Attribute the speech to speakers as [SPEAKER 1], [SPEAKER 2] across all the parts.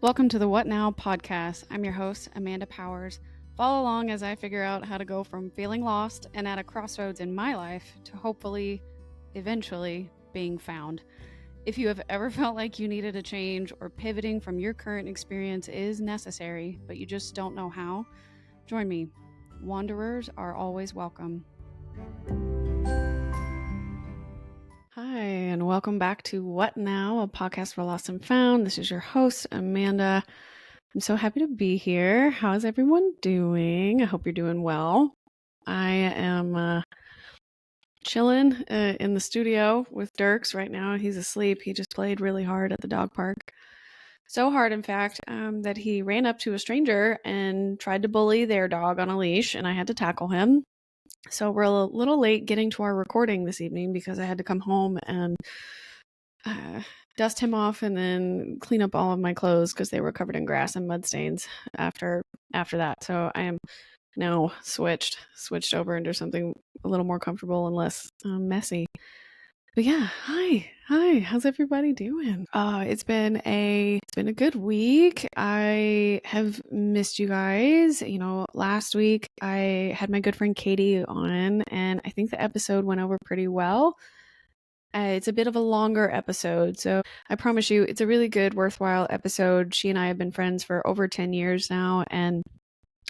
[SPEAKER 1] Welcome to the What Now podcast. I'm your host, Amanda Powers. Follow along as I figure out how to go from feeling lost and at a crossroads in my life to hopefully, eventually, being found. If you have ever felt like you needed a change or pivoting from your current experience is necessary, but you just don't know how, join me. Wanderers are always welcome. Hi, and welcome back to What Now, a podcast for lost and found. This is your host, Amanda. I'm so happy to be here. How's everyone doing? I hope you're doing well. I am chilling in the studio with Dirks right now. He's asleep. He just played really hard at the dog park. So hard, in fact, that he ran up to a stranger and tried to bully their dog on a leash, and I had to tackle him. So we're a little late getting to our recording this evening because I had to come home and dust him off and then clean up all of my clothes because they were covered in grass and mud stains after that. So I am now switched over into something a little more comfortable and less messy. But yeah, hi, how's everybody doing? It's been a good week. I have missed you guys. You know, last week I had my good friend Katie on, and I think the episode went over pretty well. It's a bit of a longer episode, so I promise you it's a really good, worthwhile episode. She and I have been friends for over 10 years now, and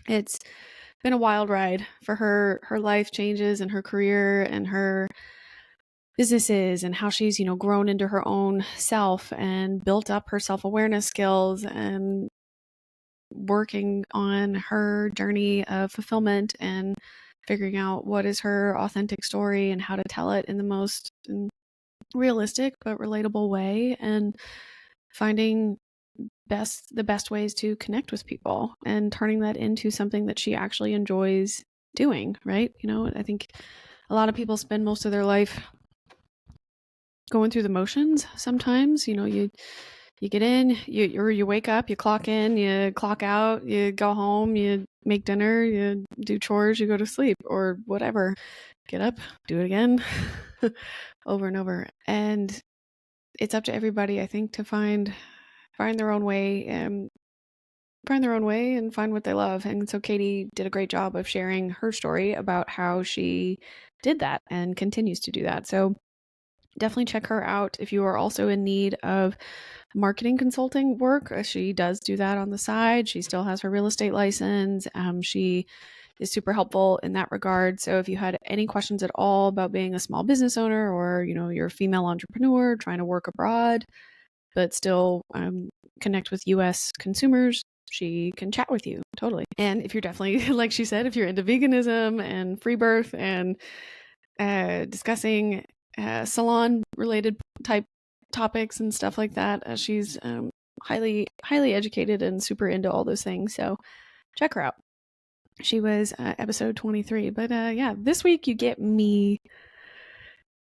[SPEAKER 1] it's been a wild ride for her life changes and her career and her businesses and how she's, grown into her own self and built up her self-awareness skills and working on her journey of fulfillment and figuring out what is her authentic story and how to tell it in the most realistic but relatable way, and finding the best ways to connect with people and turning that into something that she actually enjoys doing, right? I think a lot of people spend most of their life going through the motions sometimes. You get in, you wake up, you clock in, you clock out, you go home, you make dinner, you do chores, you go to sleep or whatever. Get up, do it again over and over. And it's up to everybody, I think, to find their own way and find what they love. And so Katie did a great job of sharing her story about how she did that and continues to do that. So definitely check her out if you are also in need of marketing consulting work. She does do that on the side. She still has her real estate license. She is super helpful in that regard. So if you had any questions at all about being a small business owner, or you're a female entrepreneur trying to work abroad but still connect with US consumers, she can chat with you totally. And if you're definitely, like she said, if you're into veganism and free birth and discussing salon related type topics and stuff like that, she's highly educated and super into all those things. So check her out. She was episode 23. But yeah, this week you get me,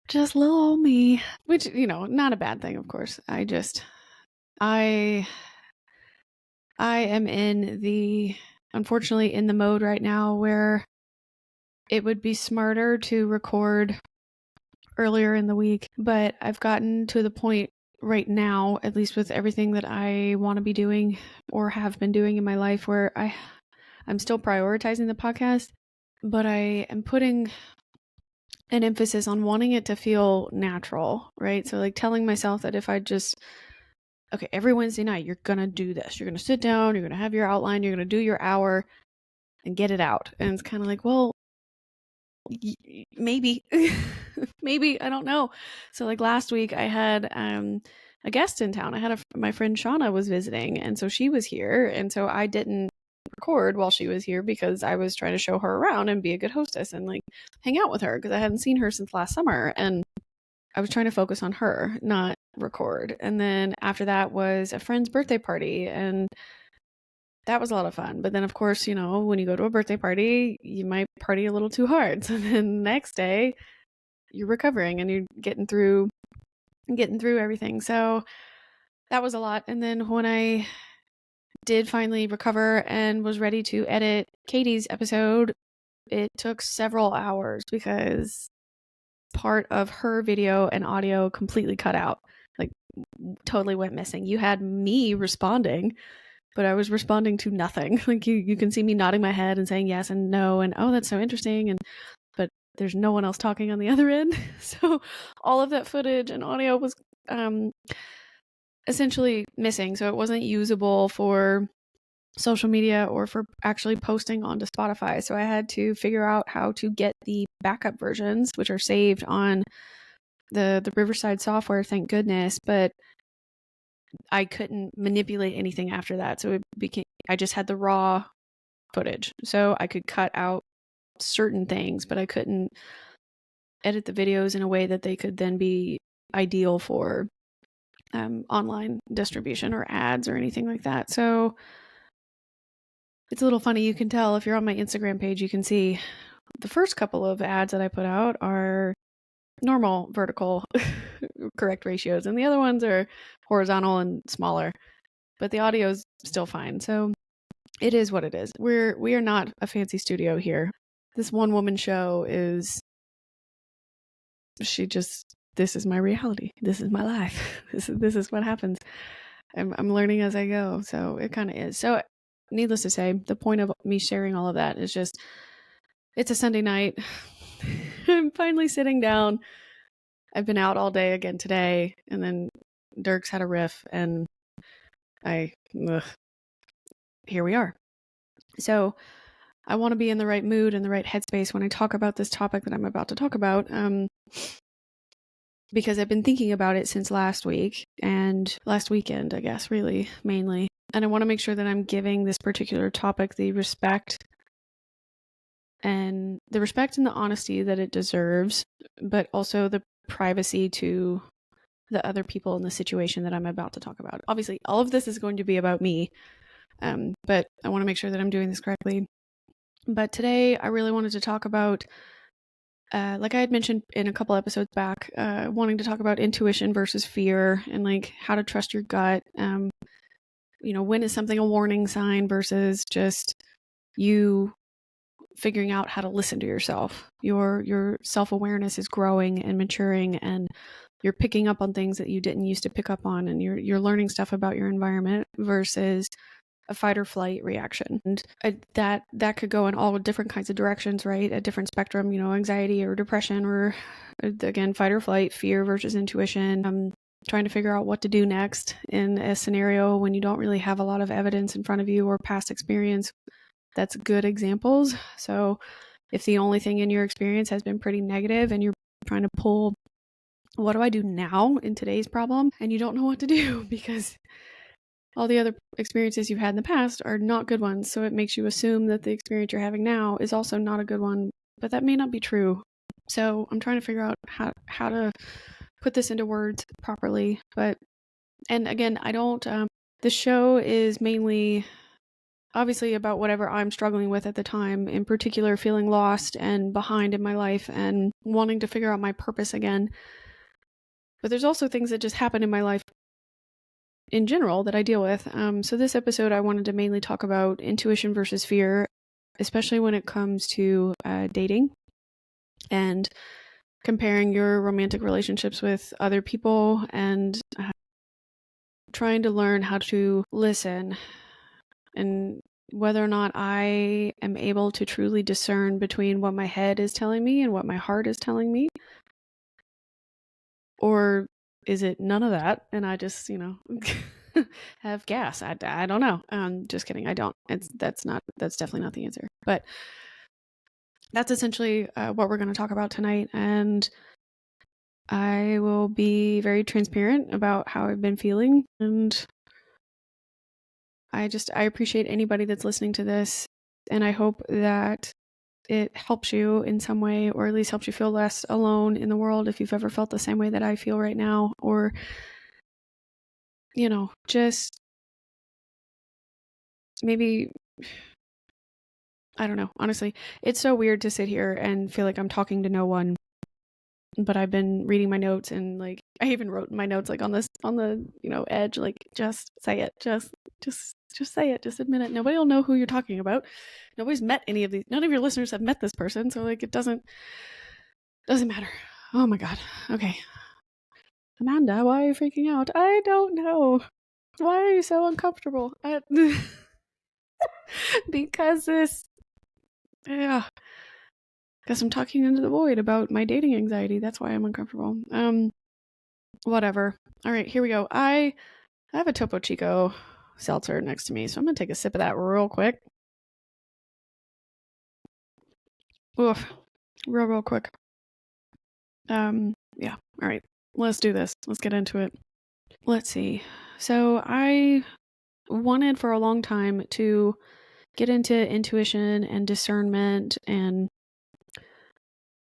[SPEAKER 1] just little old me, which, not a bad thing, of course. I am unfortunately in the mode right now where it would be smarter to record earlier in the week, but I've gotten to the point right now, at least with everything that I want to be doing or have been doing in my life, where I'm still prioritizing the podcast, but I am putting an emphasis on wanting it to feel natural, right? So like telling myself that if I just, okay, every Wednesday night, you're going to do this. You're going to sit down, you're going to have your outline, you're going to do your hour and get it out. And it's kind of like, well, maybe, maybe, I don't know. So like last week I had a guest in town. I had my friend Shauna was visiting, and so she was here. And so I didn't record while she was here because I was trying to show her around and be a good hostess and like hang out with her because I hadn't seen her since last summer. And I was trying to focus on her, not record. And then after that was a friend's birthday party, and that was a lot of fun. But then of course, when you go to a birthday party, you might party a little too hard. So then the next day you're recovering and you're getting through everything. So that was a lot. And then when I did finally recover and was ready to edit Katie's episode, it took several hours because part of her video and audio completely cut out. Like totally went missing. You had me responding, but I was responding to nothing. Like you can see me nodding my head and saying yes and no and oh, that's so interesting, but there's no one else talking on the other end. So all of that footage and audio was essentially missing. So it wasn't usable for social media or for actually posting onto Spotify. So I had to figure out how to get the backup versions, which are saved on the Riverside software, thank goodness, but I couldn't manipulate anything after that. So I just had the raw footage. So I could cut out certain things, but I couldn't edit the videos in a way that they could then be ideal for online distribution or ads or anything like that. So it's a little funny. You can tell if you're on my Instagram page, you can see the first couple of ads that I put out are normal vertical correct ratios, and the other ones are horizontal and smaller, but the audio is still fine. So it is what it is. We are not a fancy studio here. This one woman show is, this is my reality. This is my life. This is what happens. I'm learning as I go. So it kind of is. So needless to say, the point of me sharing all of that is just, it's a Sunday night. I'm finally sitting down. I've been out all day again today, and then Dirk's had a riff, and here we are. So I want to be in the right mood and the right headspace when I talk about this topic that I'm about to talk about, because I've been thinking about it since last week and last weekend, I guess, really, mainly. And I want to make sure that I'm giving this particular topic the respect and the honesty that it deserves, but also the privacy to the other people in the situation that I'm about to talk about. Obviously, all of this is going to be about me, but I want to make sure that I'm doing this correctly. But today, I really wanted to talk about, like I had mentioned in a couple episodes back, wanting to talk about intuition versus fear and like how to trust your gut. When is something a warning sign versus just you figuring out how to listen to yourself. Your self-awareness is growing and maturing, and you're picking up on things that you didn't used to pick up on, and you're learning stuff about your environment versus a fight or flight reaction. And that could go in all different kinds of directions, right? A different spectrum, anxiety or depression, or again, fight or flight, fear versus intuition. Trying to figure out what to do next in a scenario when you don't really have a lot of evidence in front of you or past experience. That's good examples. So if the only thing in your experience has been pretty negative and you're trying to pull, what do I do now in today's problem? And you don't know what to do because all the other experiences you've had in the past are not good ones. So it makes you assume that the experience you're having now is also not a good one, but that may not be true. So I'm trying to figure out how to put this into words properly. And again, the show is mainly obviously about whatever I'm struggling with at the time, in particular feeling lost and behind in my life and wanting to figure out my purpose again. But there's also things that just happen in my life in general that I deal with. So this episode, I wanted to mainly talk about intuition versus fear, especially when it comes to dating and comparing your romantic relationships with other people and trying to learn how to listen and whether or not I am able to truly discern between what my head is telling me and what my heart is telling me. Or is it none of that and I just, have gas? I don't know. Just kidding. I don't. That's definitely not the answer. But that's essentially what we're going to talk about tonight. And I will be very transparent about how I've been feeling, and I appreciate anybody that's listening to this, and I hope that it helps you in some way, or at least helps you feel less alone in the world if you've ever felt the same way that I feel right now, or, just maybe, I don't know. Honestly, it's so weird to sit here and feel like I'm talking to no one, but I've been reading my notes and like, I even wrote my notes like on the, edge, like, just say it, just say it, just admit it. Nobody will know who you're talking about. Nobody's met any of these. None of your listeners have met this person. So like, it doesn't matter. Oh my God. Okay. Amanda, why are you freaking out? I don't know. Why are you so uncomfortable? Because yeah, because I'm talking into the void about my dating anxiety. That's why I'm uncomfortable. Whatever. All right, here we go. I have a Topo Chico seltzer next to me, so I'm gonna take a sip of that real quick. Oof, real quick. Yeah. All right, let's do this. Let's get into it. Let's see. So I wanted for a long time to get into intuition and discernment and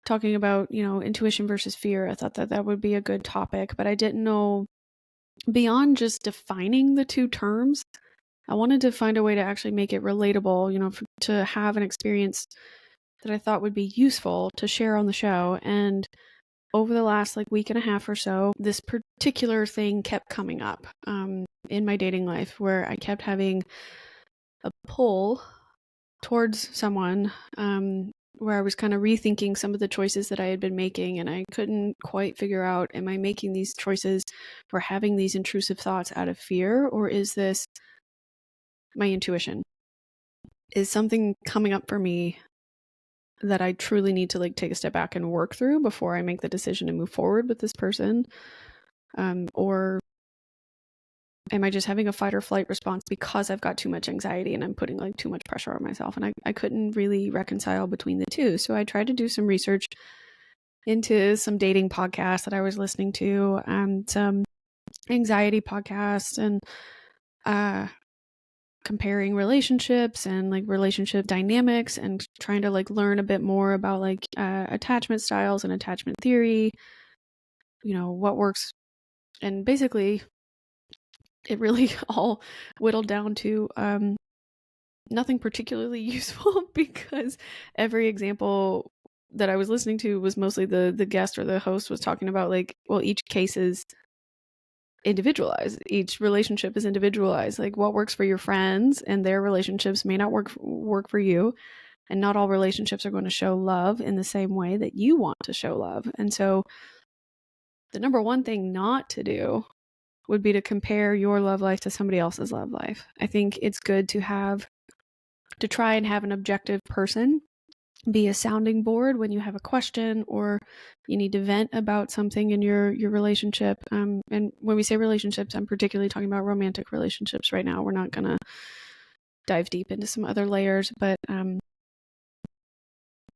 [SPEAKER 1] talking about, intuition versus fear. I thought that that would be a good topic, but I didn't know beyond just defining the two terms. I wanted to find a way to actually make it relatable, to have an experience that I thought would be useful to share on the show. And over the last week and a half or so, this particular thing kept coming up in my dating life where I kept having a pull towards someone where I was kind of rethinking some of the choices that I had been making, and I couldn't quite figure out, am I making these choices or having these intrusive thoughts out of fear, or is this my intuition? Is something coming up for me that I truly need to take a step back and work through before I make the decision to move forward with this person? Or am I just having a fight or flight response because I've got too much anxiety and I'm putting too much pressure on myself? And I couldn't really reconcile between the two. So I tried to do some research into some dating podcasts that I was listening to, and some anxiety podcasts, and comparing relationships and relationship dynamics, and trying to learn a bit more about attachment styles and attachment theory, what works. And basically it really all whittled down to nothing particularly useful, because every example that I was listening to was mostly the guest or the host was talking about each case is individualized. Each relationship is individualized. What works for your friends and their relationships may not work for you. And not all relationships are going to show love in the same way that you want to show love. And so the number one thing not to do would be to compare your love life to somebody else's love life. I think it's good to try and have an objective person be a sounding board when you have a question or you need to vent about something in your relationship. And when we say relationships, I'm particularly talking about romantic relationships right now. We're not going to dive deep into some other layers, but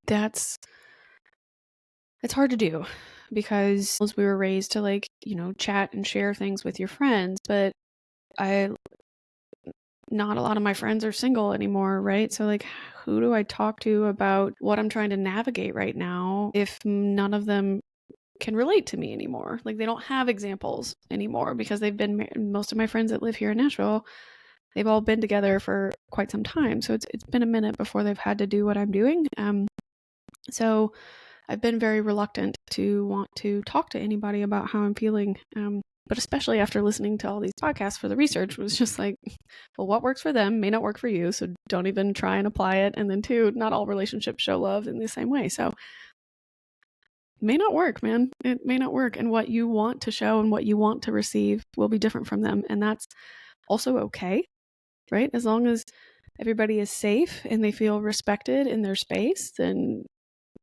[SPEAKER 1] it's hard to do because we were raised to chat and share things with your friends, but not a lot of my friends are single anymore, right? So who do I talk to about what I'm trying to navigate right now if none of them can relate to me anymore? They don't have examples anymore because most of my friends that live here in Nashville, they've all been together for quite some time. So it's been a minute before they've had to do what I'm doing. So I've been very reluctant to want to talk to anybody about how I'm feeling. But especially after listening to all these podcasts for the research, was just well, what works for them may not work for you. So don't even try and apply it. And then two, not all relationships show love in the same way. So it may not work, man. It may not work. And what you want to show and what you want to receive will be different from them. And that's also okay, right? As long as everybody is safe and they feel respected in their space, then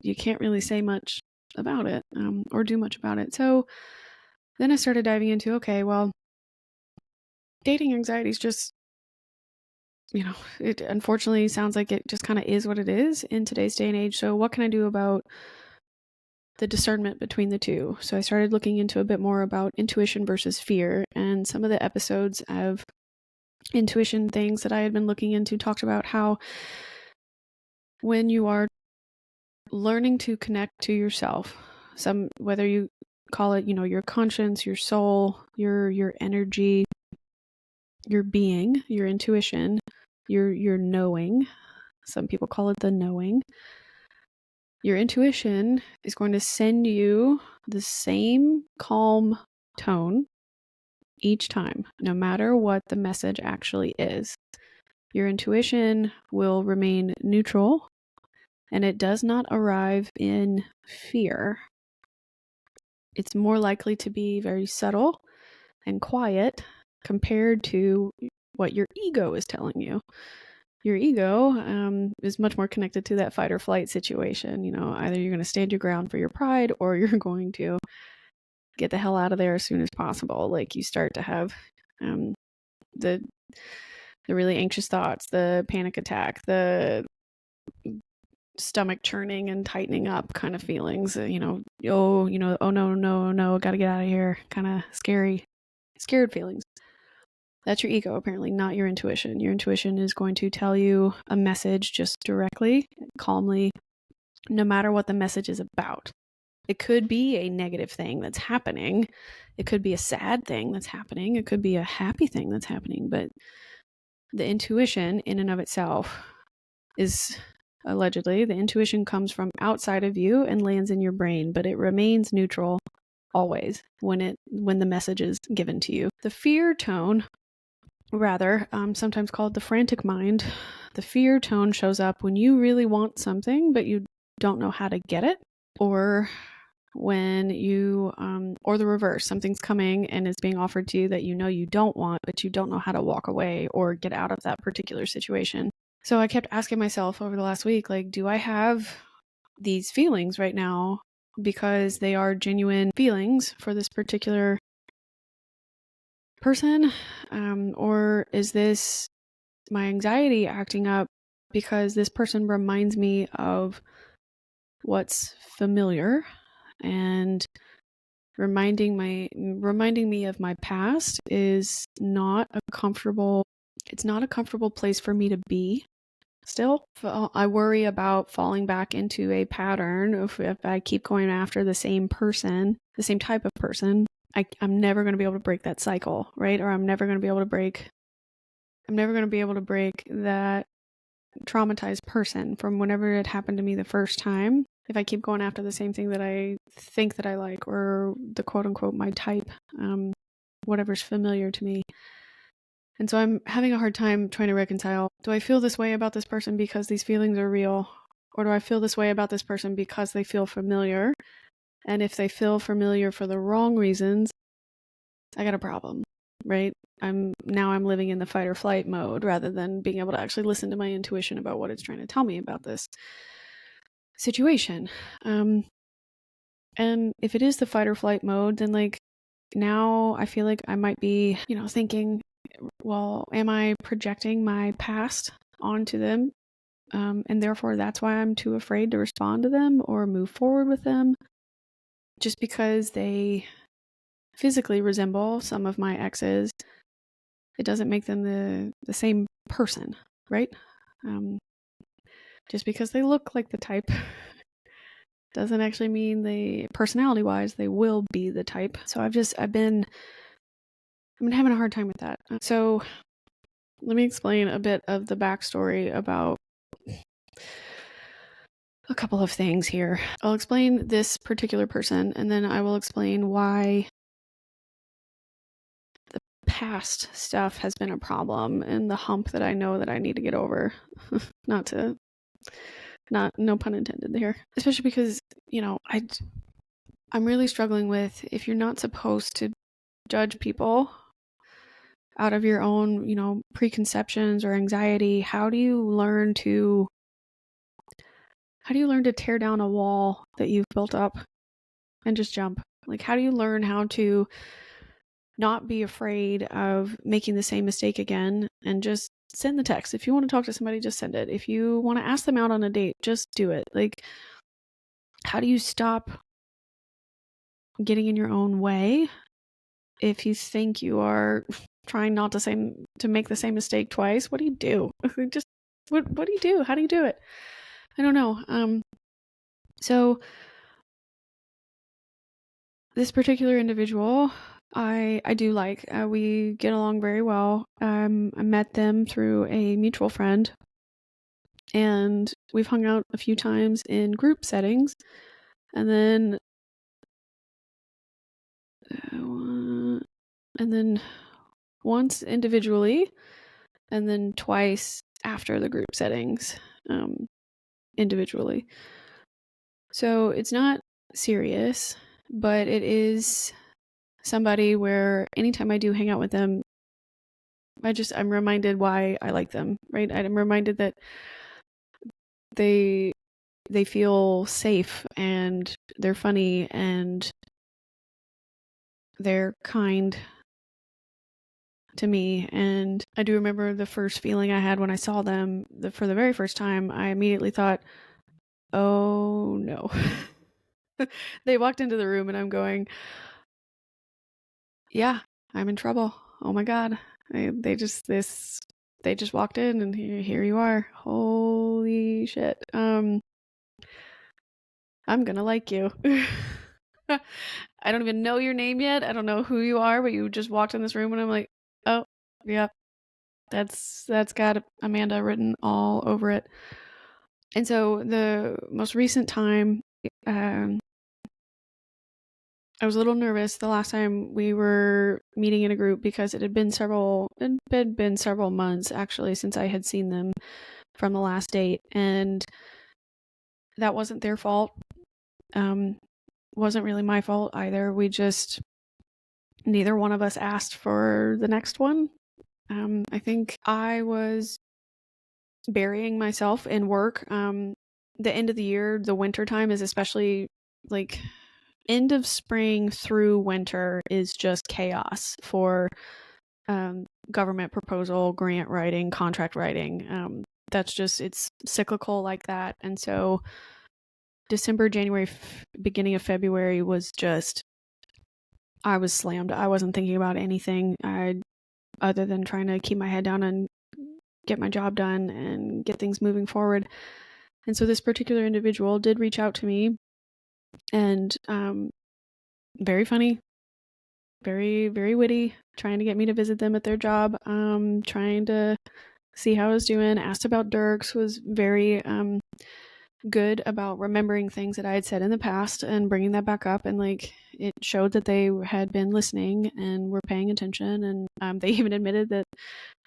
[SPEAKER 1] you can't really say much about it or do much about it. So then I started diving into, okay, well, dating anxiety is just, it unfortunately sounds like it just kind of is what it is in today's day and age. So what can I do about the discernment between the two? So I started looking into a bit more about intuition versus fear, and some of the episodes of intuition things that I had been looking into talked about how when you are learning to connect to yourself, whether you call it, your conscience, your soul, your energy, your being, your intuition, your knowing. Some people call it the knowing. Your intuition is going to send you the same calm tone each time, no matter what the message actually is. Your intuition will remain neutral, and it does not arrive in fear. it's more likely to be very subtle and quiet compared to what your ego is telling you. Your ego is much more connected to that fight or flight situation. Either you're going to stand your ground for your pride, or you're going to get the hell out of there as soon as possible. Like, you start to have the really anxious thoughts, the panic attack, the stomach churning and tightening up kind of feelings. Oh no, gotta get out of here. Kind of scared feelings. That's your ego, apparently, not your intuition. Your intuition is going to tell you a message just directly, calmly, no matter what the message is about. It could be a negative thing that's happening. It could be a sad thing that's happening. It could be a happy thing that's happening. But the intuition in and of itself is, allegedly, the intuition comes from outside of you and lands in your brain, but it remains neutral always when the message is given to you. The fear tone, rather, sometimes called the frantic mind, the fear tone shows up when you really want something, but you don't know how to get it, or when you, or the reverse, something's coming and is being offered to you that you don't want, but you don't know how to walk away or get out of that particular situation. So I kept asking myself over the last week, like, do I have these feelings right now because they are genuine feelings for this particular person? Or is this my anxiety acting up because this person reminds me of what's familiar and reminding me of my past is not a comfortable place for me to be. Still, I worry about falling back into a pattern if I keep going after the same person, the same type of person. I'm never going to be able to break that cycle, right? Or I'm never going to be able to break that traumatized person from whenever it happened to me the first time. If I keep going after the same thing that I think that I like, or the quote unquote my type, whatever's familiar to me. And so I'm having a hard time trying to reconcile, do I feel this way about this person because these feelings are real? Or do I feel this way about this person because they feel familiar? And if they feel familiar for the wrong reasons, I got a problem, right? I'm living in the fight or flight mode rather than being able to actually listen to my intuition about what it's trying to tell me about this situation. And if it is the fight or flight mode, then like now I feel like I might be, thinking, well, am I projecting my past onto them? And therefore that's why I'm too afraid to respond to them or move forward with them, just because they physically resemble some of my exes. It doesn't make them the same person, right? Just because they look like the type doesn't actually mean personality-wise, they will be the type. So I've been having a hard time with that. So let me explain a bit of the backstory about a couple of things here. I'll explain this particular person, and then I will explain why the past stuff has been a problem and the hump that I know that I need to get over. No pun intended there. Especially because, I'm really struggling with, if you're not supposed to judge people out of your own, preconceptions or anxiety, how do you learn to tear down a wall that you've built up and just jump? Like, how do you learn how to not be afraid of making the same mistake again and just send the text? If you want to talk to somebody, just send it. If you want to ask them out on a date, just do it. Like, how do you stop getting in your own way if you think you are trying not to make the same mistake twice? What do you do? Just what do you do? How do you do it? I don't know. So this particular individual, I do like. We get along very well. I met them through a mutual friend, and we've hung out a few times in group settings, and then once individually, and then twice after the group settings, individually. So it's not serious. but it is somebody where anytime I do hang out with them, I'm reminded why I like them, right? I'm reminded that they feel safe and they're funny and they're kind to me. And I do remember the first feeling I had when I saw them for the very first time. I immediately thought, oh no. They walked into the room and I'm going, yeah, I'm in trouble. Oh my God. They just walked in and here you are. Holy shit. I'm gonna like you. I don't even know your name yet. I don't know who you are, but you just walked in this room and I'm like, oh, yeah, that's got Amanda written all over it. And so the most recent time, I was a little nervous the last time we were meeting in a group because it had been several months actually since I had seen them from the last date, and that wasn't their fault. Wasn't really my fault either. Neither one of us asked for the next one. I think I was burying myself in work. The end of the year, the winter time is especially like end of spring through winter is just chaos for government proposal, grant writing, contract writing. It's cyclical like that. And so December, January, beginning of February was just, I was slammed. I wasn't thinking about anything other than trying to keep my head down and get my job done and get things moving forward. And so this particular individual did reach out to me, and very funny, very, very witty, trying to get me to visit them at their job, trying to see how I was doing, asked about Dirks, was very good about remembering things that I had said in the past and bringing that back up, and like it showed that they had been listening and were paying attention, and they even admitted that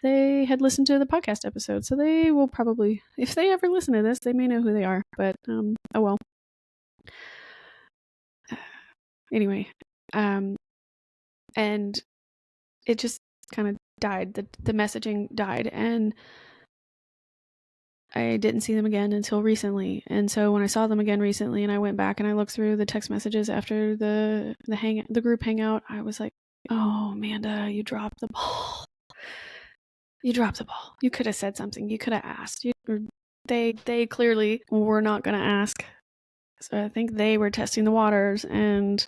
[SPEAKER 1] they had listened to the podcast episode, so they will probably, if they ever listen to this, they may know who they are, but oh well. Anyway, and it just kind of died. The messaging died, and I didn't see them again until recently. And so when I saw them again recently and I went back and I looked through the text messages after the group hangout, I was like, oh, Amanda, you dropped the ball. You dropped the ball. You could have said something. You could have asked. They clearly were not going to ask. So I think they were testing the waters, and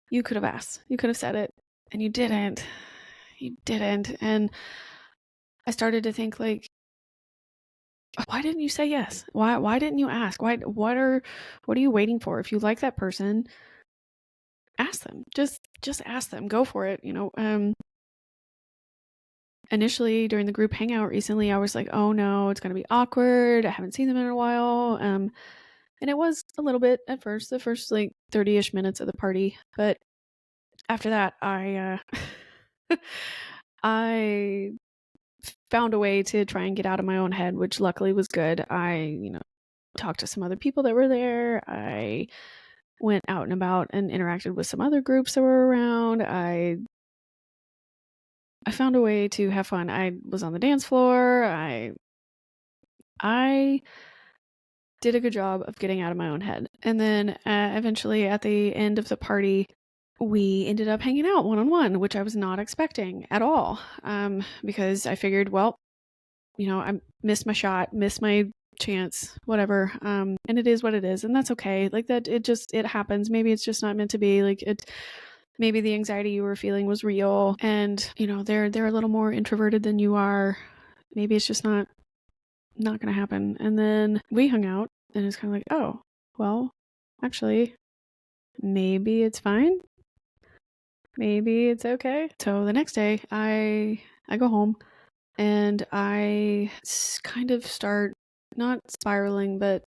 [SPEAKER 1] you could have asked. You could have said it, and you didn't. You didn't. And I started to think, like, why didn't you say yes? Why didn't you ask? What are you waiting for? If you like that person, ask them. Just ask them. Go for it, Initially during the group hangout recently, I was like, oh no, it's going to be awkward. I haven't seen them in a while. And it was a little bit at first, the first like 30-ish minutes of the party. But after that, I found a way to try and get out of my own head, which luckily was good. I, talked to some other people that were there. I went out and about and interacted with some other groups that were around. I found a way to have fun. I was on the dance floor. I did a good job of getting out of my own head. And then eventually at the end of the party, we ended up hanging out one-on-one, which I was not expecting at all, because I figured, well, I missed my shot, missed my chance, whatever. And it is what it is, and that's okay. Like that, it happens. Maybe it's just not meant to be. Like it, maybe the anxiety you were feeling was real, and they're a little more introverted than you are. Maybe it's just not gonna happen. And then we hung out, and it's kind of like, oh, well, actually, maybe it's fine. Maybe it's okay. So the next day, I go home, and I kind of start not spiraling, but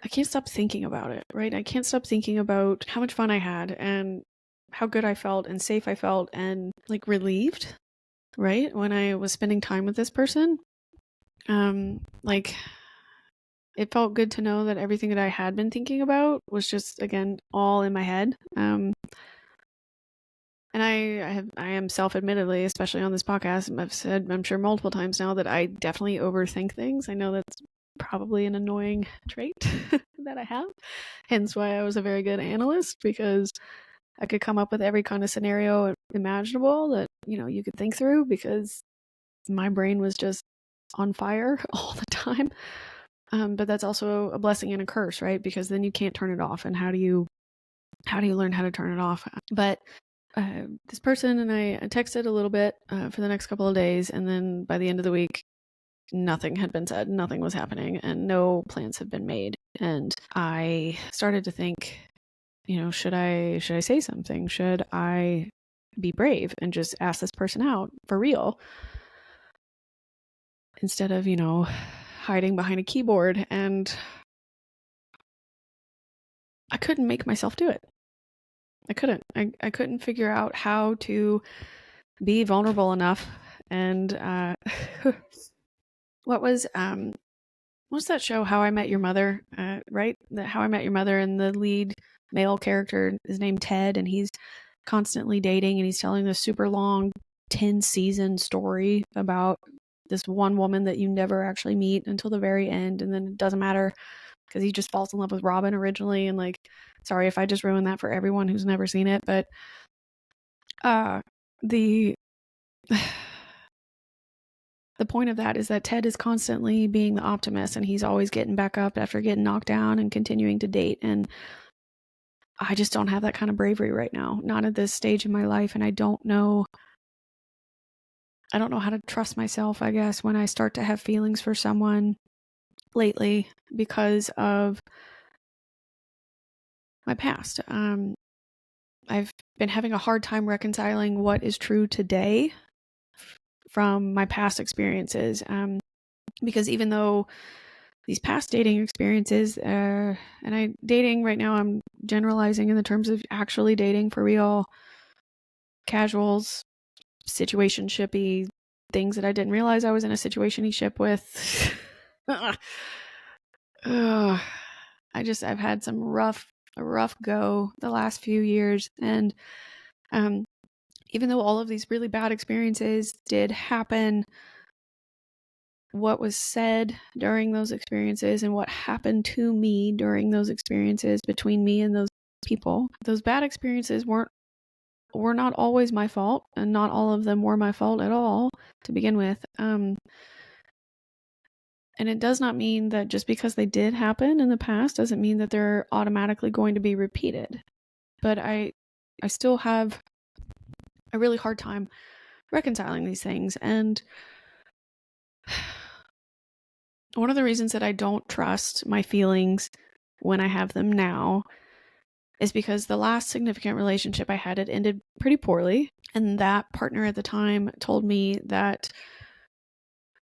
[SPEAKER 1] I can't stop thinking about it, right? I can't stop thinking about how much fun I had and how good I felt and safe I felt and like relieved, right? When I was spending time with this person. Like it felt good to know that everything that I had been thinking about was just, again, all in my head. And I am self-admittedly, especially on this podcast, I've said, I'm sure multiple times now, that I definitely overthink things. I know that's probably an annoying trait that I have. Hence why I was a very good analyst, because I could come up with every kind of scenario imaginable that, you could think through, because my brain was just on fire all the time. But that's also a blessing and a curse, right? Because then you can't turn it off. And how do you learn how to turn it off? But this person and I texted a little bit for the next couple of days, and then by the end of the week, nothing had been said, nothing was happening, and no plans had been made. And I started to think, should I say something? Should I be brave and just ask this person out for real, instead of, hiding behind a keyboard? And I couldn't make myself do it. I couldn't. I couldn't figure out how to be vulnerable enough. And what's that show, How I Met Your Mother? Right? How I Met Your Mother, and the lead male character is named Ted, and he's constantly dating, and he's telling this super long 10-season story about this one woman that you never actually meet until the very end, and then it doesn't matter because he just falls in love with Robin originally. And like, sorry if I just ruined that for everyone who's never seen it, but the the point of that is that Ted is constantly being the optimist, and he's always getting back up after getting knocked down and continuing to date. And I just don't have that kind of bravery right now, not at this stage in my life. And I don't know how to trust myself, I guess, when I start to have feelings for someone lately because of my past. I've been having a hard time reconciling what is true today from my past experiences. Because even though these past dating experiences, dating right now, I'm generalizing in the terms of actually dating for real, casuals, situationship-y things that I didn't realize I was in a situation-ship with. I've had a rough go the last few years. And even though all of these really bad experiences did happen, what was said during those experiences and what happened to me during those experiences, between me and those people, those bad experiences were not always my fault, and not all of them were my fault at all to begin with. And it does not mean that just because they did happen in the past doesn't mean that they're automatically going to be repeated. But I still have a really hard time reconciling these things. And one of the reasons that I don't trust my feelings when I have them now is because the last significant relationship I had, it ended pretty poorly. And that partner at the time told me that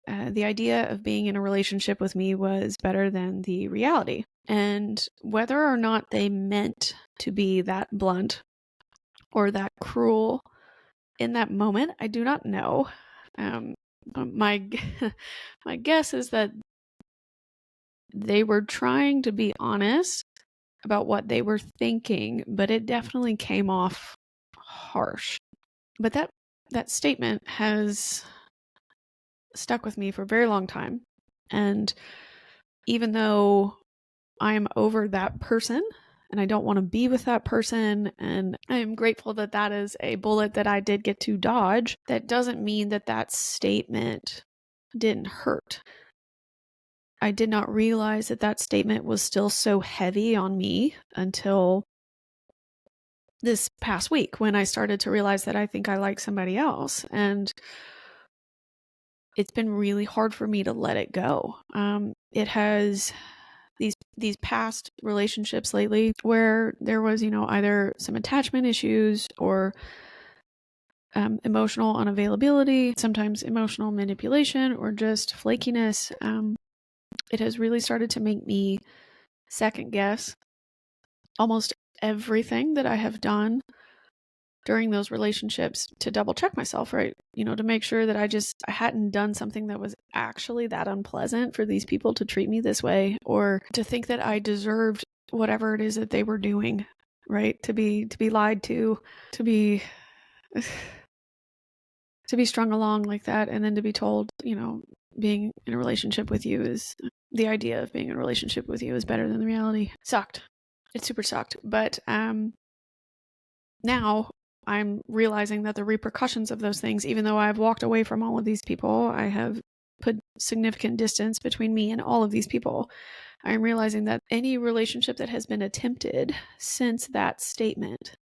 [SPEAKER 1] the idea of being in a relationship with me was better than the reality. And whether or not they meant to be that blunt or that cruel in that moment, I do not know. My guess is that they were trying to be honest about what they were thinking, but it definitely came off harsh. But that statement has stuck with me for a very long time. And even though I'm over that person and I don't want to be with that person, and I am grateful that that is a bullet that I did get to dodge, that doesn't mean that statement didn't hurt. I did not realize that statement was still so heavy on me until this past week, when I started to realize that I think I like somebody else. And it's been really hard for me to let it go. It has these past relationships lately where there was, either some attachment issues or emotional unavailability, sometimes emotional manipulation, or just flakiness. It has really started to make me second guess almost everything that I have done during those relationships to double check myself, right? To make sure that I hadn't done something that was actually that unpleasant for these people to treat me this way, or to think that I deserved whatever it is that they were doing, right? To be lied to be to be strung along like that, and then to be told, being in a relationship with you is the idea of being in a relationship with you is better than the reality. Sucked. It super sucked. But now I'm realizing that the repercussions of those things, even though I've walked away from all of these people, I have put significant distance between me and all of these people. I'm realizing that any relationship that has been attempted since that statement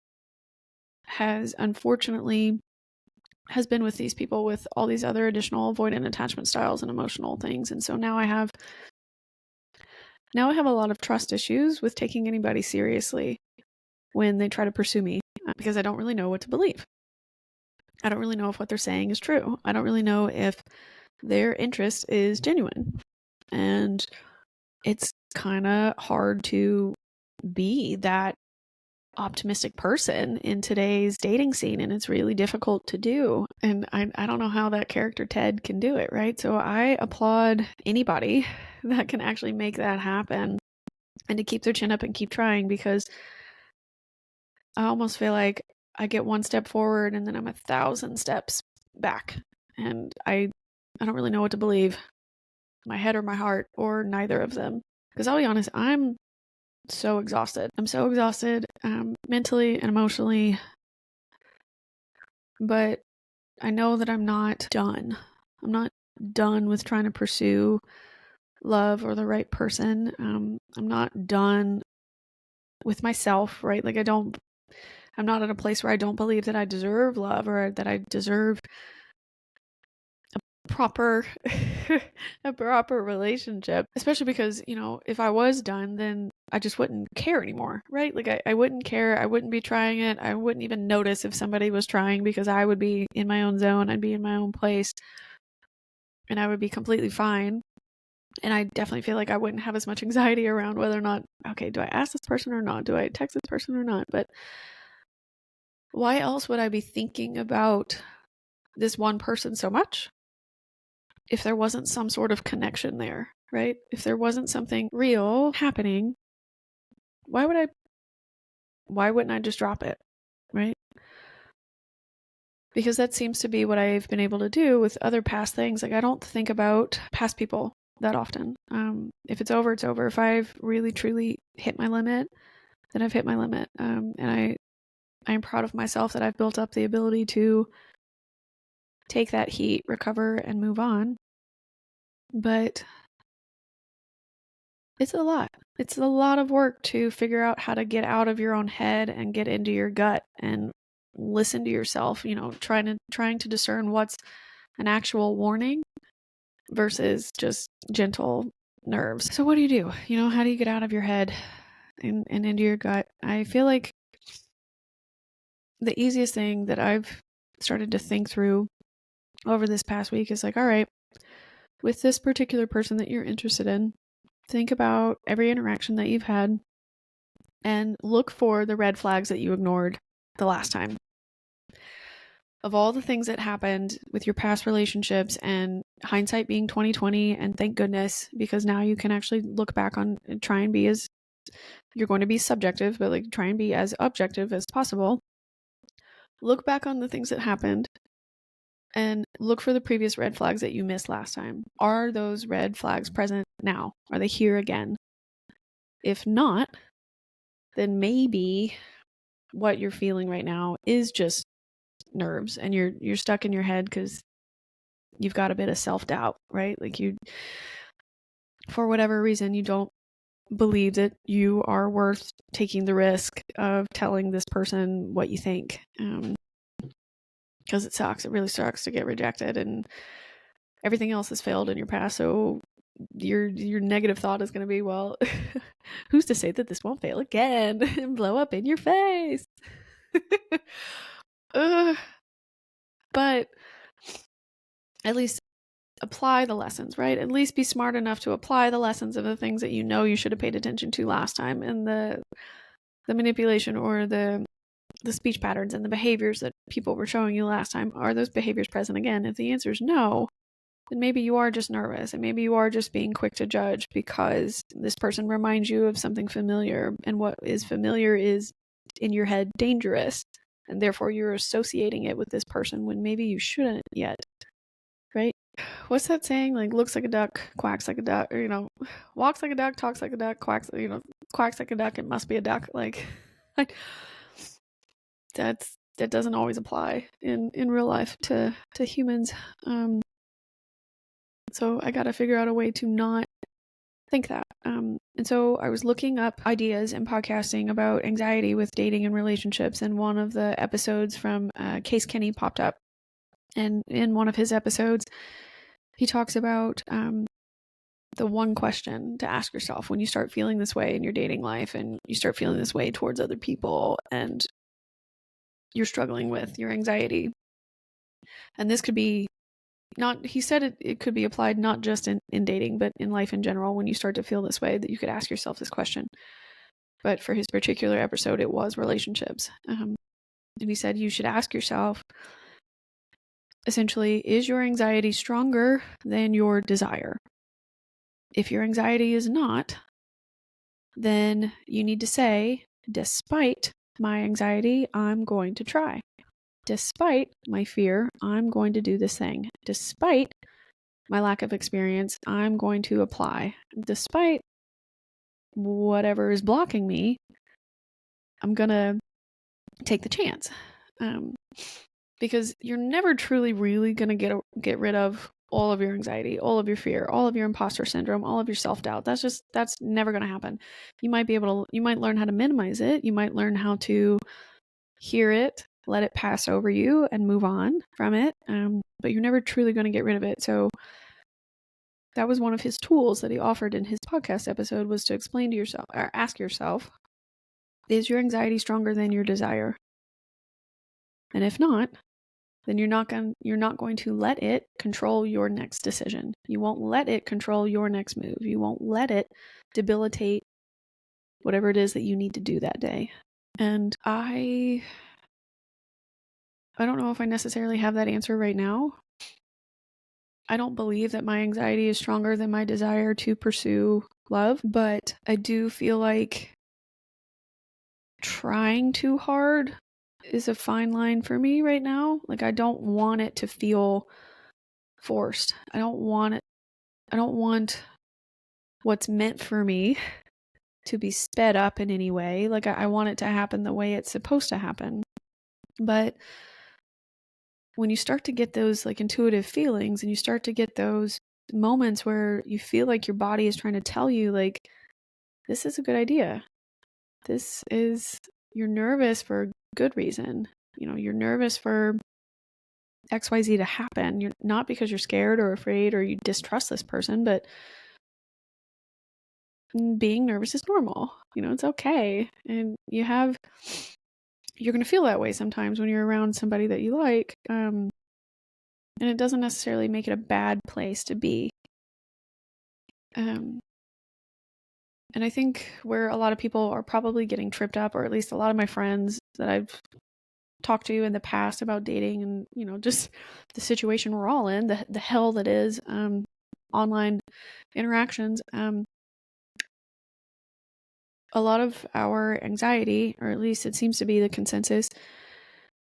[SPEAKER 1] has unfortunately been with these people with all these other additional avoidant attachment styles and emotional things. And so now I have a lot of trust issues with taking anybody seriously when they try to pursue me, because I don't really know what to believe. I don't really know if what they're saying is true. I don't really know if their interest is genuine. And it's kind of hard to be that optimistic person in today's dating scene, and it's really difficult to do. And I don't know how that character Ted can do it, right? So I applaud anybody that can actually make that happen and to keep their chin up and keep trying, because I almost feel like I get one step forward and then I'm 1,000 steps back, and I don't really know what to believe, my head or my heart, or neither of them. Because I'll be honest, I'm so exhausted. I'm so exhausted, mentally and emotionally. But I know that I'm not done. I'm not done with trying to pursue love or the right person. I'm not done with myself, right? Like I'm not at a place where I don't believe that I deserve love or that I deserve proper a proper relationship, especially because if I was done, then I just wouldn't care anymore, right? Like I wouldn't care. I wouldn't be trying it. I wouldn't even notice if somebody was trying, because I would be in my own zone. I'd be in my own place, and I would be completely fine. And I definitely feel like I wouldn't have as much anxiety around whether or not, okay, do I ask this person or not? Do I text this person or not? But why else would I be thinking about this one person so much if there wasn't some sort of connection there, right? If there wasn't something real happening, why wouldn't I just drop it, right? Because that seems to be what I've been able to do with other past things. Like I don't think about past people that often. If it's over, it's over. If I've really truly hit my limit, then I've hit my limit. And I'm proud of myself that I've built up the ability to take that heat, recover, and move on. But it's a lot. It's a lot of work to figure out how to get out of your own head and get into your gut and listen to yourself, trying to discern what's an actual warning versus just gentle nerves. So what do you do? How do you get out of your head and into your gut? I feel like the easiest thing that I've started to think through over this past week is like, all right, with this particular person that you're interested in, think about every interaction that you've had and look for the red flags that you ignored the last time. Of all the things that happened with your past relationships, and hindsight being 2020, and thank goodness, because now you can actually look back on and try and be as, you're going to be subjective, but like try and be as objective as possible. Look back on the things that happened and look for the previous red flags that you missed last time. Are those red flags present now? Are they here again? If not, then maybe what you're feeling right now is just nerves, and you're stuck in your head because you've got a bit of self-doubt, right? Like for whatever reason, you don't believe that you are worth taking the risk of telling this person what you think, because it sucks. It really sucks to get rejected, and everything else has failed in your past. So your negative thought is going to be, well, who's to say that this won't fail again and blow up in your face? But at least apply the lessons, right? At least be smart enough to apply the lessons of the things that you should have paid attention to last time, and the manipulation or the the speech patterns and the behaviors that people were showing you last time, are those behaviors present again? If the answer is no, then maybe you are just nervous, and maybe you are just being quick to judge because this person reminds you of something familiar, and what is familiar is in your head dangerous, and therefore you're associating it with this person when maybe you shouldn't yet, right? What's that saying? Like, looks like a duck, quacks like a duck, or, walks like a duck, talks like a duck, quacks like a duck, it must be a duck. Like that doesn't always apply in real life to humans. So I got to figure out a way to not think that. And so I was looking up ideas in podcasting about anxiety with dating and relationships, and one of the episodes from Case Kenny popped up. And in one of his episodes, he talks about the one question to ask yourself when you start feeling this way in your dating life, and you start feeling this way towards other people, and you're struggling with your anxiety. And this could be he said it could be applied not just in dating, but in life in general. When you start to feel this way, that you could ask yourself this question. But for his particular episode, it was relationships. And he said you should ask yourself, essentially, is your anxiety stronger than your desire? If your anxiety is not, then you need to say, despite my anxiety, I'm going to try. Despite my fear, I'm going to do this thing. Despite my lack of experience, I'm going to apply. Despite whatever is blocking me, I'm going to take the chance. Because you're never truly really going to get rid of all of your anxiety, all of your fear, all of your imposter syndrome, all of your self-doubt. That's never going to happen. You might learn how to minimize it. You might learn how to hear it, let it pass over you, and move on from it. But you're never truly going to get rid of it. So that was one of his tools that he offered in his podcast episode, was to explain to yourself, or ask yourself, is your anxiety stronger than your desire? And if not, then you're not going to let it control your next decision. You won't let it control your next move. You won't let it debilitate whatever it is that you need to do that day. And I don't know if I necessarily have that answer right now. I don't believe that my anxiety is stronger than my desire to pursue love, but I do feel like trying too hard is a fine line for me right now. Like, I don't want it to feel forced. I don't want what's meant for me to be sped up in any way. Like, I want it to happen the way it's supposed to happen. But when you start to get those like intuitive feelings, and you start to get those moments where you feel like your body is trying to tell you, like, this is a good idea. You're nervous for a good reason. You're nervous for XYZ to happen. You're not because you're scared or afraid or you distrust this person, but being nervous is normal. It's okay. And you're going to feel that way sometimes when you're around somebody that you like. And it doesn't necessarily make it a bad place to be. And I think where a lot of people are probably getting tripped up, or at least a lot of my friends that I've talked to in the past about dating, and just the situation we're all in, the hell that is online interactions, a lot of our anxiety, or at least it seems to be the consensus,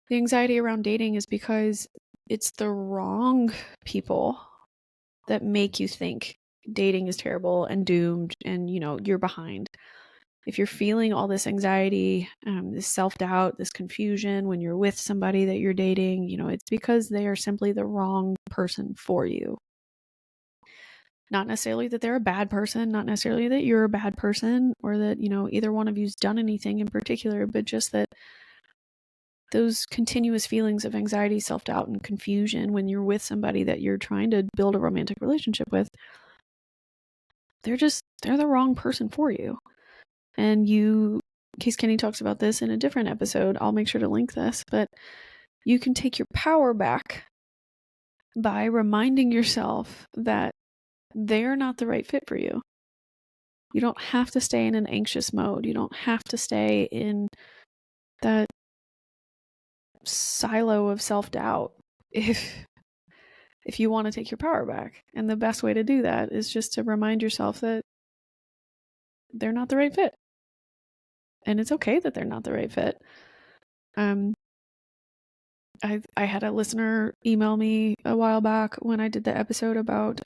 [SPEAKER 1] the anxiety around dating is because it's the wrong people that make you think dating is terrible and doomed, and you're behind. If you're feeling all this anxiety, this self-doubt, this confusion when you're with somebody that you're dating, it's because they are simply the wrong person for you. Not necessarily that they're a bad person, not necessarily that you're a bad person, or that, either one of you's done anything in particular, but just that those continuous feelings of anxiety, self-doubt, and confusion when you're with somebody that you're trying to build a romantic relationship with, they're the wrong person for you. And Case Kenny talks about this in a different episode. I'll make sure to link this, but you can take your power back by reminding yourself that they're not the right fit for you. You don't have to stay in an anxious mode. You don't have to stay in that silo of self-doubt if you want to take your power back. And the best way to do that is just to remind yourself that they're not the right fit. And it's okay that they're not the right fit. I had a listener email me a while back when I did the episode about,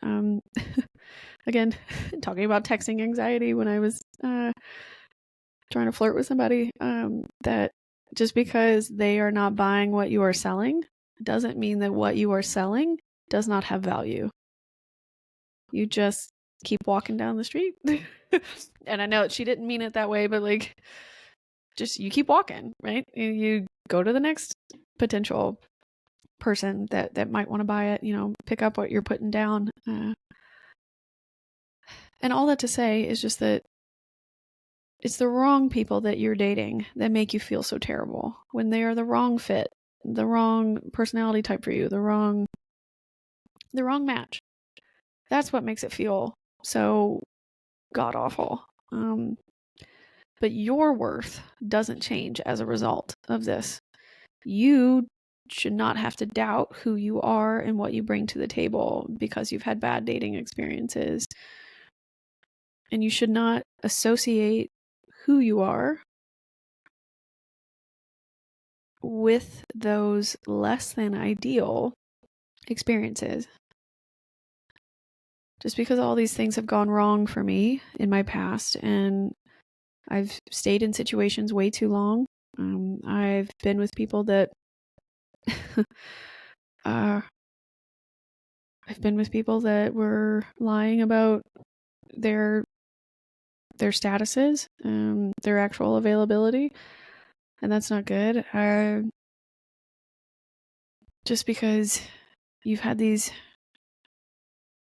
[SPEAKER 1] again, talking about texting anxiety when I was trying to flirt with somebody, that just because they are not buying what you are selling doesn't mean that what you are selling does not have value. You just keep walking down the street. And I know she didn't mean it that way, but like, just you keep walking, right? You go to the next potential person that might want to buy it, pick up what you're putting down. And all that to say is just that it's the wrong people that you're dating that make you feel so terrible when they are the wrong fit, the wrong personality type for you, the wrong match. That's what makes it feel so god awful. But your worth doesn't change as a result of this. You should not have to doubt who you are and what you bring to the table because you've had bad dating experiences. And you should not associate who you are with those less than ideal experiences. Just because all these things have gone wrong for me in my past, and I've stayed in situations way too long. I've been with people that I've been with people that were lying about their statuses, their actual availability, and that's not good. Just because you've had these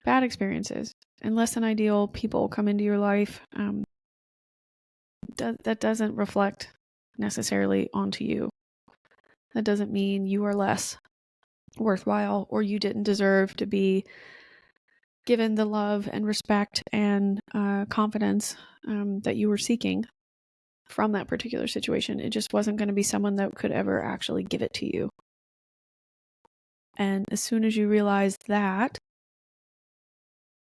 [SPEAKER 1] bad experiences and less than ideal people come into your life, that doesn't reflect necessarily onto you. That doesn't mean you are less worthwhile or you didn't deserve to be given the love and respect and confidence that you were seeking from that particular situation. It just wasn't going to be someone that could ever actually give it to you. And as soon as you realize that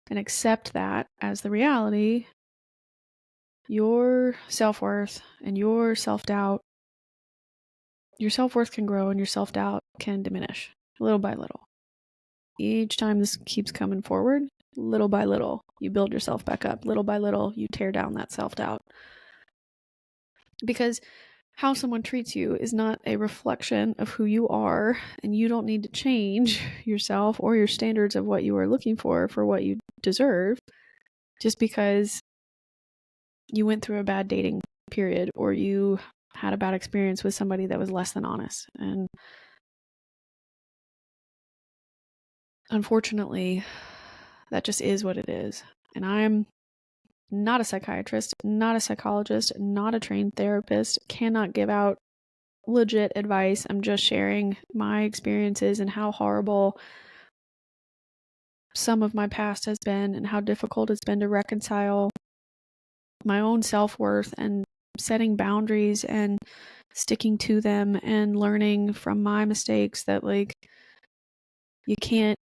[SPEAKER 1] and accept that as the reality, your self-worth and your self-doubt, your self-worth can grow and your self-doubt can diminish little by little. Each time this keeps coming forward, little by little, you build yourself back up. Little by little, you tear down that self-doubt. Because how someone treats you is not a reflection of who you are, and you don't need to change yourself or your standards of what you are looking for what you deserve just because you went through a bad dating period or you had a bad experience with somebody that was less than honest. And unfortunately, that just is what it is. And I'm not a psychiatrist, not a psychologist, not a trained therapist, cannot give out legit advice. I'm just sharing my experiences and how horrible some of my past has been and how difficult it's been to reconcile my own self-worth and setting boundaries and sticking to them and learning from my mistakes that like you can't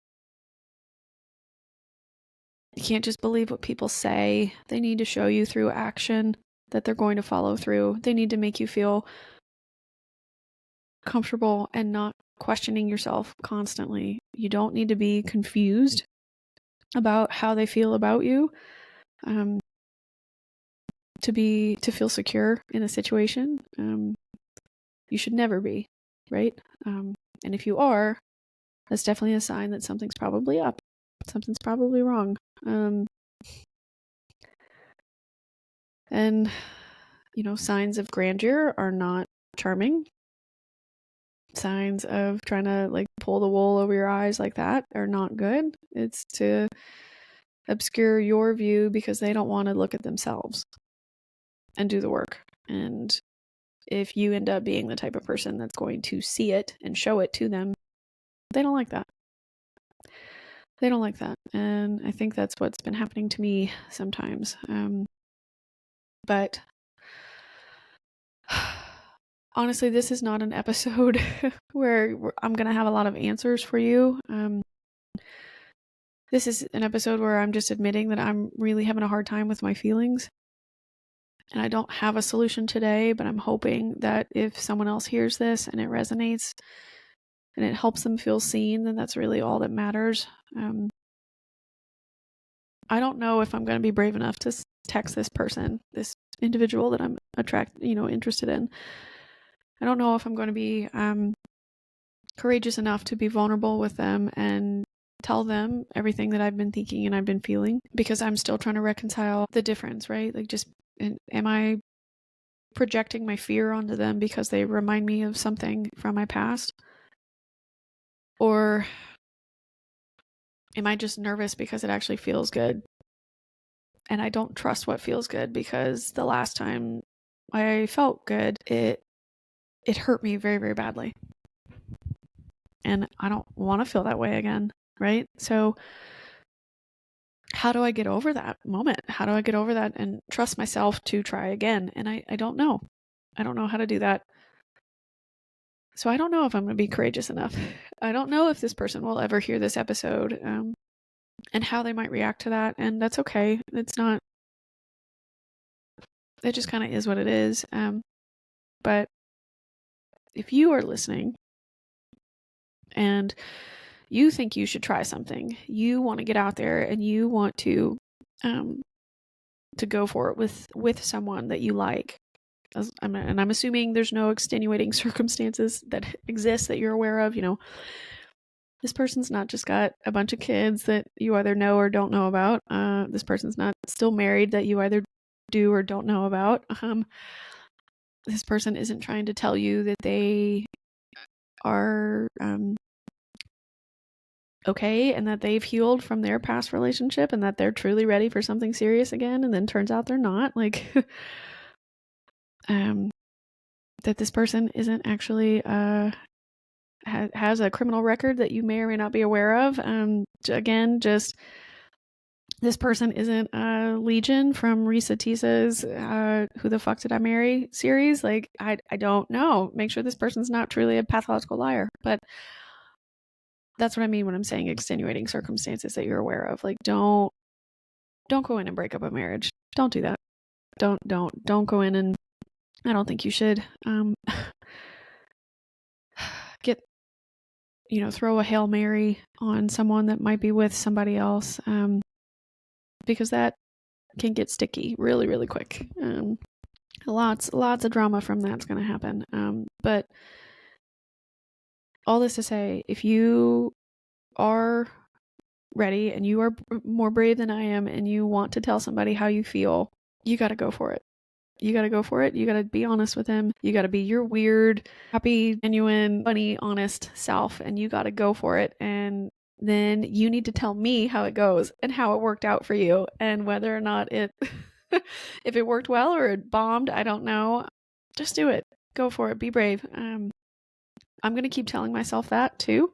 [SPEAKER 1] just believe what people say. They need to show you through action that they're going to follow through. They need to make you feel comfortable and not questioning yourself constantly. You don't need to be confused about how they feel about you to feel secure in a situation. You should never be, right? And if you are, that's definitely a sign that something's probably up. Something's probably wrong. And, signs of grandeur are not charming. Signs of trying to like pull the wool over your eyes like that are not good. It's to obscure your view because they don't want to look at themselves and do the work. And if you end up being the type of person that's going to see it and show it to them, they don't like that. They don't like that. And I think that's what's been happening to me sometimes. But Honestly, this is not an episode where I'm going to have a lot of answers for you. This is an episode where I'm just admitting that I'm really having a hard time with my feelings. And I don't have a solution today, but I'm hoping that if someone else hears this and it resonates and it helps them feel seen, then that's really all that matters. I don't know if I'm going to be brave enough to text this person, this individual that I'm interested in. I don't know if I'm going to be courageous enough to be vulnerable with them and tell them everything that I've been thinking and I've been feeling, because I'm still trying to reconcile the difference, right? Like, just, am I projecting my fear onto them because they remind me of something from my past? Or am I just nervous because it actually feels good? And I don't trust what feels good, because the last time I felt good, it hurt me very, very badly. And I don't want to feel that way again, right? So how do I get over that moment? How do I get over that and trust myself to try again? And I don't know. I don't know how to do that. So I don't know if I'm going to be courageous enough. I don't know if this person will ever hear this episode, and how they might react to that. And that's okay. It's not, it just kind of is what it is. But if you are listening and you think you should try something, you want to get out there and you want to go for it with someone that you like, and I'm assuming there's no extenuating circumstances that exist that you're aware of. This person's not just got a bunch of kids that you either know or don't know about. This person's not still married that you either do or don't know about. This person isn't trying to tell you that they are okay and that they've healed from their past relationship and that they're truly ready for something serious again, and then turns out they're not. Like, that this person isn't actually has a criminal record that you may or may not be aware of. Again, just, this person isn't Legion from Risa Tisa's Who the Fuck Did I Marry series. Like, I don't know. Make sure this person's not truly a pathological liar. But that's what I mean when I'm saying extenuating circumstances that you're aware of. Like, don't go in and break up a marriage. Don't do that. Don't go in, and I don't think you should get, throw a Hail Mary on someone that might be with somebody else, because that can get sticky really, really quick. Lots of drama from that's going to happen. But all this to say, if you are ready and you are more brave than I am and you want to tell somebody how you feel, you got to go for it. You got to go for it. You got to be honest with him. You got to be your weird, happy, genuine, funny, honest self, and you got to go for it. And then you need to tell me how it goes and how it worked out for you, and whether or not it if it worked well or it bombed, I don't know. Just do it. Go for it. Be brave. I'm going to keep telling myself that too,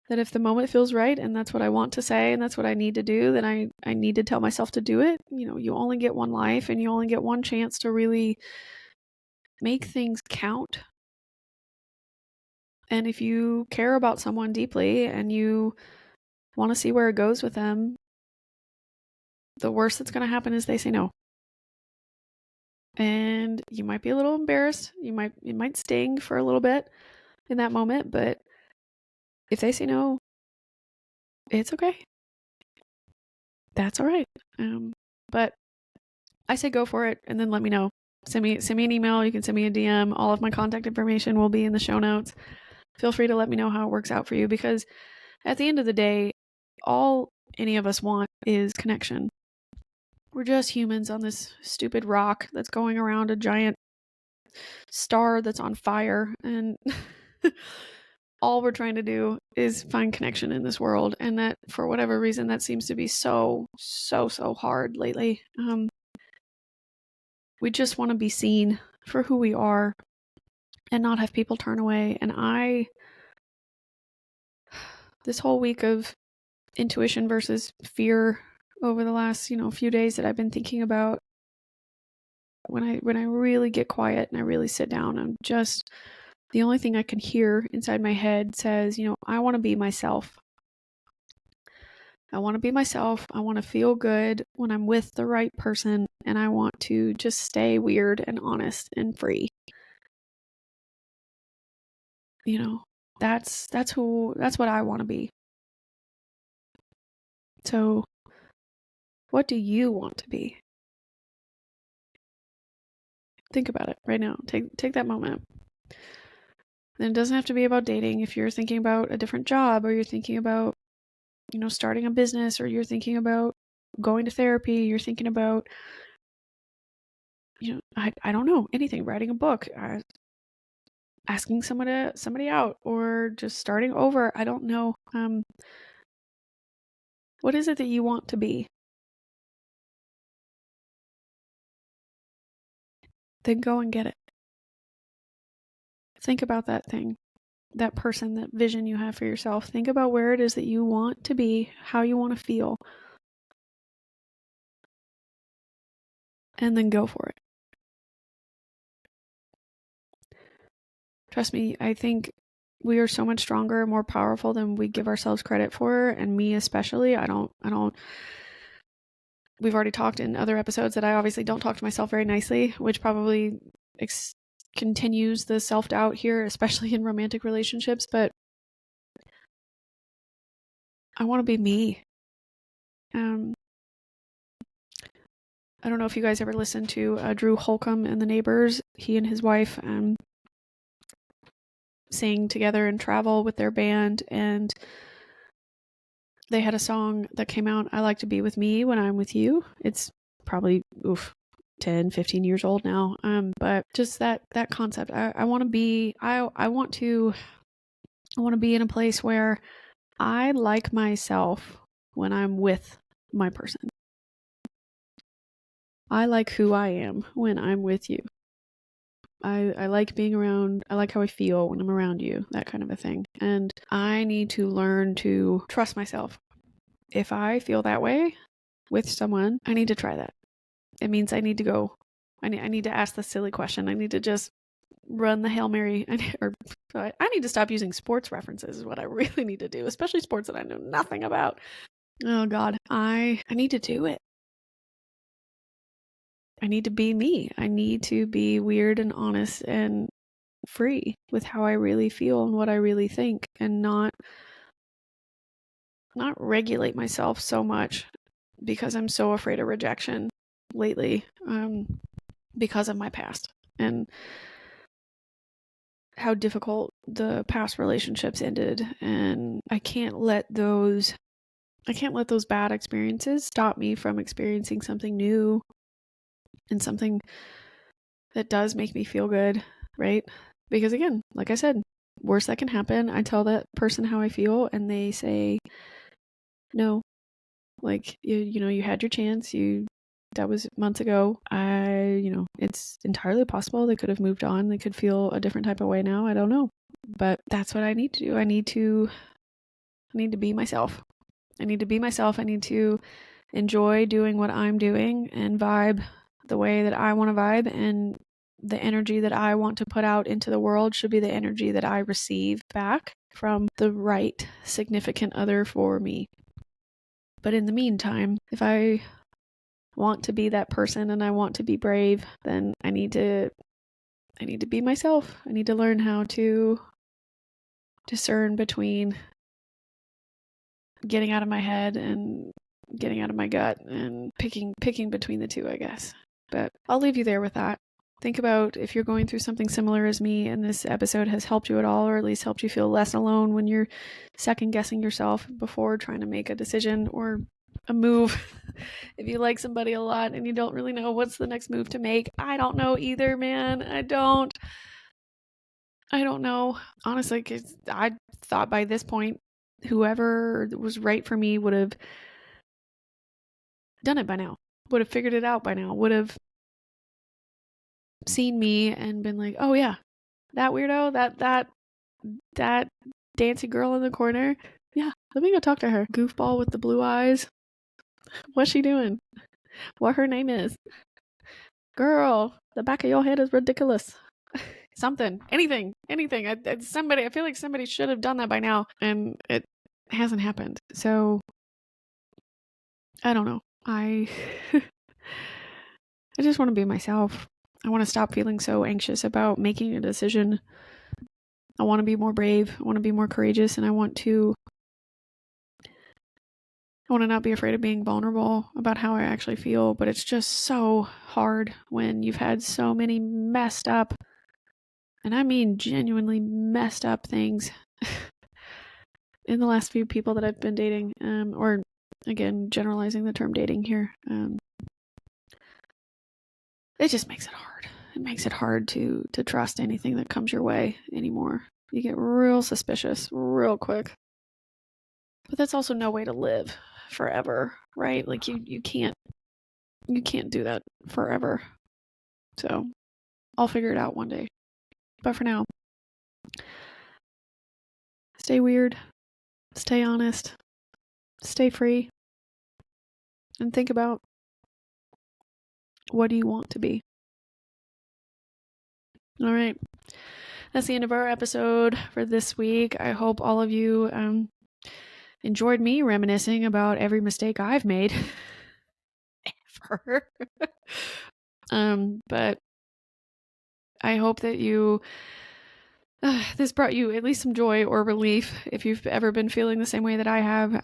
[SPEAKER 1] that if the moment feels right and that's what I want to say and that's what I need to do, then I need to tell myself to do it. You only get one life and you only get one chance to really make things count. And if you care about someone deeply and you want to see where it goes with them, the worst that's going to happen is they say no. And you might be a little embarrassed. It might sting for a little bit in that moment, but if they say no, it's okay. That's all right. But I say go for it, and then let me know. Send me an email. You can send me a DM. All of my contact information will be in the show notes. Feel free to let me know how it works out for you, because at the end of the day, all any of us want is connection. We're just humans on this stupid rock that's going around a giant star that's on fire, and all we're trying to do is find connection in this world. And that, for whatever reason, that seems to be so hard lately. We just want to be seen for who we are and not have people turn away. And this whole week of intuition versus fear over the last, few days that I've been thinking about, when I really get quiet and I really sit down, I'm just, the only thing I can hear inside my head says, I want to be myself. I want to be myself. I want to feel good when I'm with the right person, and I want to just stay weird and honest and free. That's what I want to be. So, what do you want to be? Think about it right now. Take that moment. And it doesn't have to be about dating. If you're thinking about a different job, or you're thinking about, starting a business, or you're thinking about going to therapy, you're thinking about, I don't know, anything, writing a book, asking somebody out, or just starting over. I don't know. What is it that you want to be? Then go and get it. Think about that thing, that person, that vision you have for yourself. Think about where it is that you want to be, how you want to feel, and then go for it. Trust me, I think we are so much stronger and more powerful than we give ourselves credit for, and me especially. We've already talked in other episodes that I obviously don't talk to myself very nicely, which probably continues the self-doubt here, especially in romantic relationships, but I want to be me. I don't know if you guys ever listened to Drew Holcomb and the Neighbors. He and his wife sing together and travel with their band, and they had a song that came out, I Like to Be With Me When I'm With You. It's probably 10, 15 years old now. But just that concept. I want to be in a place where I like myself when I'm with my person. I like who I am when I'm with you. I like being around, I like how I feel when I'm around you, that kind of a thing. And I need to learn to trust myself. If I feel that way with someone, I need to try that. It means I need to go. I need to ask the silly question. I need to just run the Hail Mary. I need to stop using sports references is what I really need to do, especially sports that I know nothing about. Oh God, I need to do it. I need to be me. I need to be weird and honest and free with how I really feel and what I really think, and not regulate myself so much because I'm so afraid of rejection lately, because of my past and how difficult the past relationships ended. And I can't let those bad experiences stop me from experiencing something new and something that does make me feel good, right? Because again, like I said, worst that can happen, I tell that person how I feel and they say, no, like, you had your chance, that was months ago. It's entirely possible they could have moved on. They could feel a different type of way now. I don't know. But that's what I need to do. I need to be myself. I need to be myself. I need to enjoy doing what I'm doing and vibe the way that I want to vibe, and the energy that I want to put out into the world should be the energy that I receive back from the right significant other for me. But in the meantime, if I want to be that person and I want to be brave, then I need to be myself. I need to learn how to discern between getting out of my head and getting out of my gut, and picking between the two, I guess. But I'll leave you there with that. Think about if you're going through something similar as me and this episode has helped you at all, or at least helped you feel less alone when you're second guessing yourself before trying to make a decision or a move. If you like somebody a lot and you don't really know what's the next move to make, I don't know either, man. I don't know. Honestly, 'cause I thought by this point, whoever was right for me would have done it by now, would have figured it out by now, would have seen me and been like, oh yeah, that weirdo, that dancing girl in the corner. Yeah, let me go talk to her. Goofball with the blue eyes. What's she doing? What her name is. girl, the back of your head is ridiculous. Something, anything. I feel like somebody should have done that by now, and it hasn't happened. So I don't know. I just want to be myself. I want to stop feeling so anxious about making a decision. I want to be more brave. I want to be more courageous, and I want to not be afraid of being vulnerable about how I actually feel. But it's just so hard when you've had so many messed up, and I mean genuinely messed up things in the last few people that I've been dating, or again, generalizing the term dating here. It just makes it hard. It makes it hard to trust anything that comes your way anymore. You get real suspicious real quick. But that's also no way to live forever, right? Like you can't do that forever. So I'll figure it out one day. But for now, stay weird, stay honest, stay free, and think about, what do you want to be? All right. That's the end of our episode for this week. I hope all of you enjoyed me reminiscing about every mistake I've made ever. But I hope that this brought you at least some joy or relief if you've ever been feeling the same way that I have.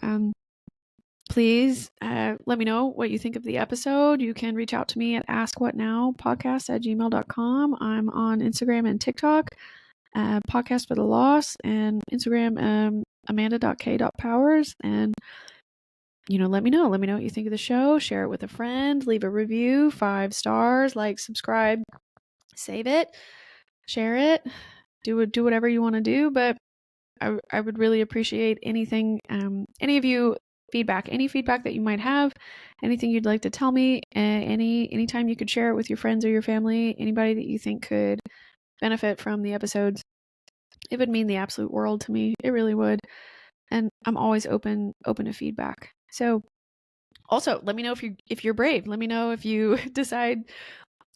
[SPEAKER 1] Please let me know what you think of the episode. You can reach out to me at askwhatnowpodcast@gmail.com. I'm on Instagram and TikTok, Podcast for the Lost, and Instagram, amanda.k.powers. And, let me know. Let me know what you think of the show. Share it with a friend. Leave a review, 5 stars, like, subscribe, save it, share it. Do whatever you want to do. But I would really appreciate anything, any of you feedback, any feedback that you might have, anything you'd like to tell me, anytime you could share it with your friends or your family, anybody that you think could benefit from the episodes. It would mean the absolute world to me. It really would. And I'm always open to feedback. So also let me know if you're brave. Let me know if you decide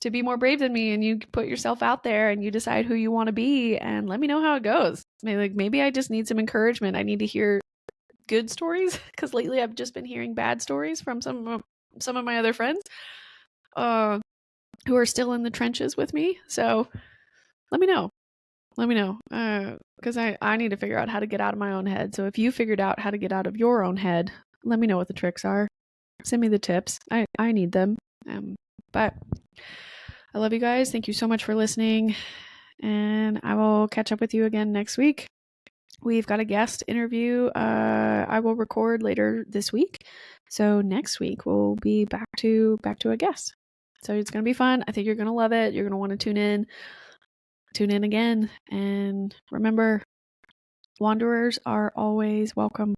[SPEAKER 1] to be more brave than me and you put yourself out there and you decide who you want to be, and let me know how it goes. Maybe I just need some encouragement. I need to hear good stories, because lately I've just been hearing bad stories from some of my other friends who are still in the trenches with me. So let me know because I need to figure out how to get out of my own head. So if you figured out how to get out of your own head, let me know what the tricks are. Send me the tips. I need them. But I love you guys. Thank you so much for listening, and I will catch up with you again next week. We've got a guest interview I will record later this week. So next week we'll be back to a guest. So it's going to be fun. I think you're going to love it. You're going to want to tune in again. And remember, wanderers are always welcome.